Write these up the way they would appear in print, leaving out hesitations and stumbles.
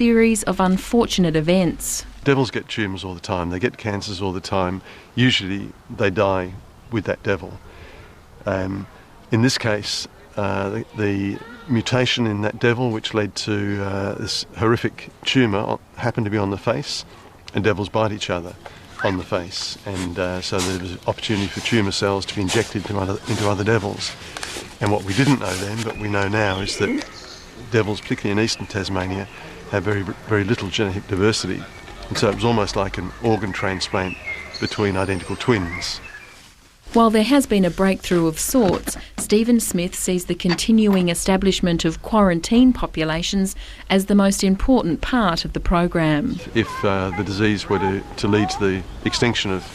Series of unfortunate events. Devils get tumours all the time, they get cancers all the time. Usually they die with that devil. In this case, the mutation in that devil which led to this horrific tumour happened to be on the face, and devils bite each other on the face, and so there was an opportunity for tumour cells to be injected into other devils. And what we didn't know then, but we know now, is that devils, particularly in eastern Tasmania, have very little genetic diversity, and so it was almost like an organ transplant between identical twins. While there has been a breakthrough of sorts, Stephen Smith sees the continuing establishment of quarantine populations as the most important part of the program. If the disease were to lead to the extinction of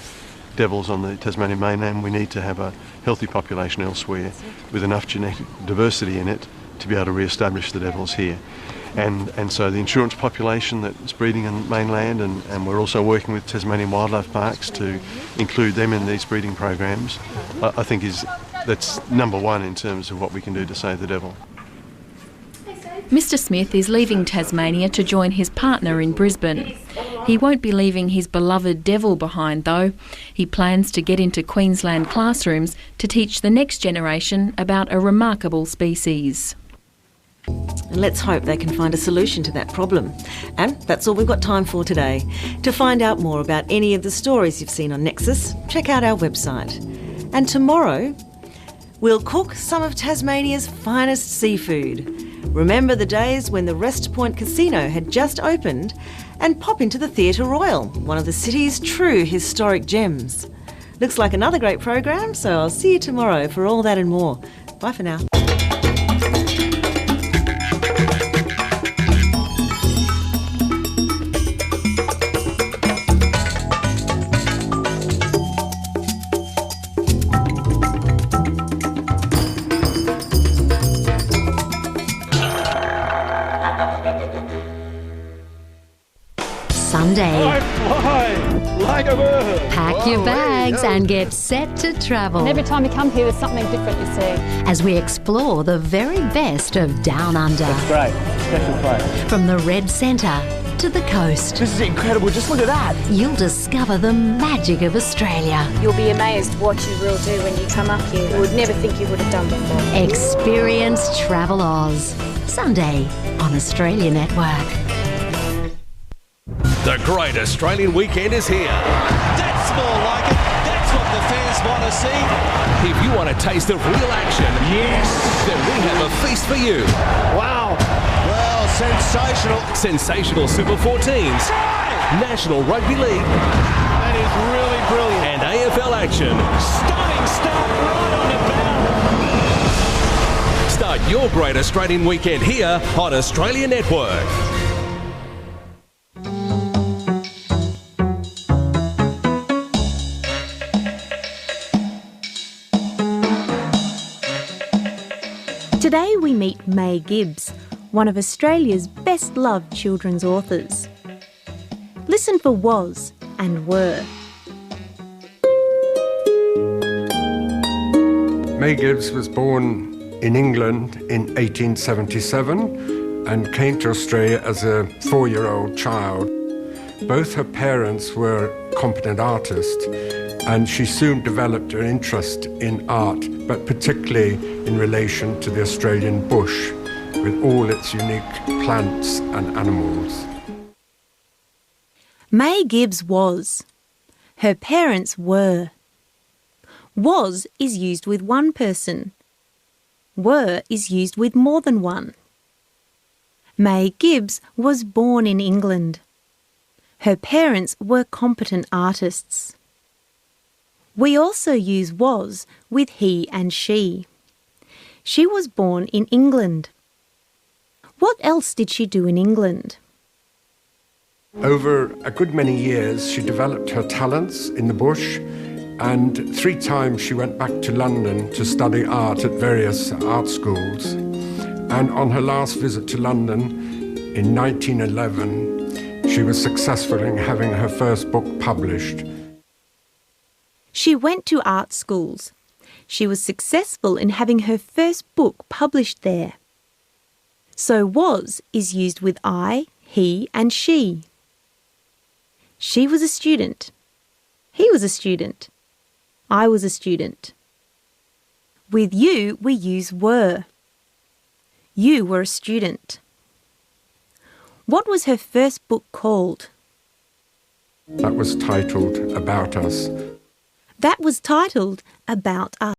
devils on the Tasmanian mainland, we need to have a healthy population elsewhere with enough genetic diversity in it to be able to re-establish the devils here. And so the insurance population that's breeding in mainland, and we're also working with Tasmanian wildlife parks to include them in these breeding programs, I think that's number one in terms of what we can do to save the devil. Mr Smith is leaving Tasmania to join his partner in Brisbane. He won't be leaving his beloved devil behind though. He plans to get into Queensland classrooms to teach the next generation about a remarkable species. And let's hope they can find a solution to that problem. And that's all we've got time for today. To find out more about any of the stories you've seen on Nexus, check out our website. And tomorrow, we'll cook some of Tasmania's finest seafood. Remember the days when the Rest Point Casino had just opened, and pop into the Theatre Royal, one of the city's true historic gems. Looks like another great program, so I'll see you tomorrow for all that and more. Bye for now. Sunday. I fly like a bird. Pack your bags and get set to travel. And every time you come here, there's something different you see. As we explore the very best of Down Under. It's great. Special place. From the Red Centre to the coast. This is incredible. Just look at that. You'll discover the magic of Australia. You'll be amazed what you will do when you come up here. You would never think you would have done before. Experience Travel Oz. Sunday on Australia Network. The Great Australian Weekend is here. That's more like it. That's what the fans want to see. If you want a taste of real action, Yes. then we have a feast for you. Wow. Well, sensational. Sensational Super 14s, National Rugby League, That is really brilliant. and AFL action. Stunning start right on the bell. Start your Great Australian Weekend here on Australia Network. Today we meet May Gibbs, one of Australia's best-loved children's authors. Listen for was and were. May Gibbs was born in England in 1877 and came to Australia as a 4-year-old child. Both her parents were competent artists, and she soon developed an interest in art, but particularly in relation to the Australian bush, with all its unique plants and animals. May Gibbs was. Her parents were. Was is used with one person. Were is used with more than one. May Gibbs was born in England. Her parents were competent artists. We also use was with he and she. She was born in England. What else did she do in England? Over a good many years, she developed her talents in the bush, and 3 times she went back to London to study art at various art schools. And on her last visit to London in 1911, she was successful in having her first book published. She went to art schools. She was successful in having her first book published there. So was is used with I, he and she. She was a student. He was a student. I was a student. With you, we use were. You were a student. What was her first book called? That was titled About Us. That was titled About Us.